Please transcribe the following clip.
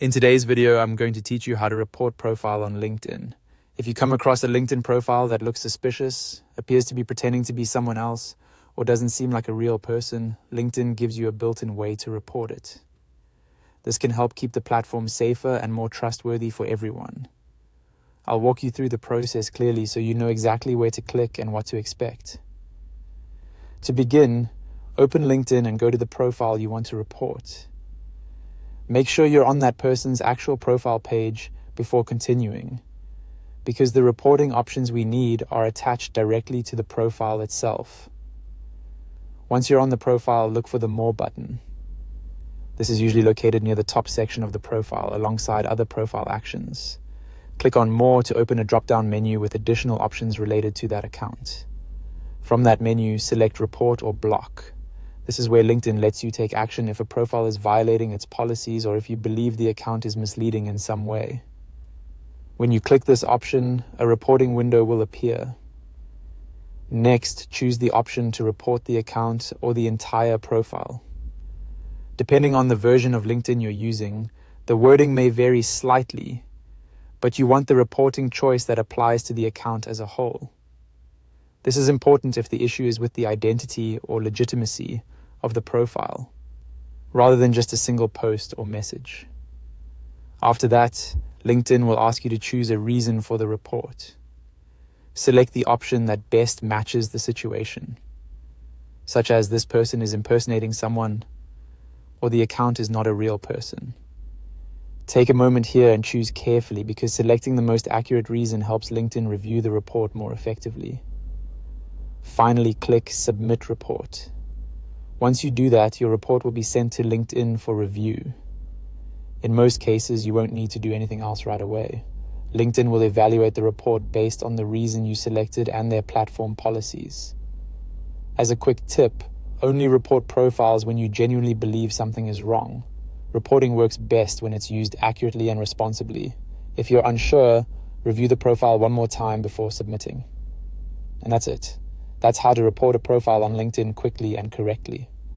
In today's video, I'm going to teach you how to report profile on LinkedIn. If you come across a LinkedIn profile that looks suspicious, appears to be pretending to be someone else, or doesn't seem like a real person, LinkedIn gives you a built-in way to report it. This can help keep the platform safer and more trustworthy for everyone. I'll walk you through the process clearly so you know exactly where to click and what to expect. To begin, open LinkedIn and go to the profile you want to report. Make sure you're on that person's actual profile page before continuing, because the reporting options we need are attached directly to the profile itself. Once you're on the profile, look for the More button. This is usually located near the top section of the profile alongside other profile actions. Click on More to open a drop-down menu with additional options related to that account. From that menu, select Report or Block. This is where LinkedIn lets you take action if a profile is violating its policies or if you believe the account is misleading in some way. When you click this option, a reporting window will appear. Next, choose the option to report the account or the entire profile. Depending on the version of LinkedIn you're using, the wording may vary slightly, but you want the reporting choice that applies to the account as a whole. This is important if the issue is with the identity or legitimacy of the profile, rather than just a single post or message. After that, LinkedIn will ask you to choose a reason for the report. Select the option that best matches the situation, such as this person is impersonating someone, or the account is not a real person. Take a moment here and choose carefully, because selecting the most accurate reason helps LinkedIn review the report more effectively. Finally, click Submit Report. Once you do that, your report will be sent to LinkedIn for review. In most cases, you won't need to do anything else right away. LinkedIn will evaluate the report based on the reason you selected and their platform policies. As a quick tip, only report profiles when you genuinely believe something is wrong. Reporting works best when it's used accurately and responsibly. If you're unsure, review the profile one more time before submitting. And that's it. That's how to report a profile on LinkedIn quickly and correctly.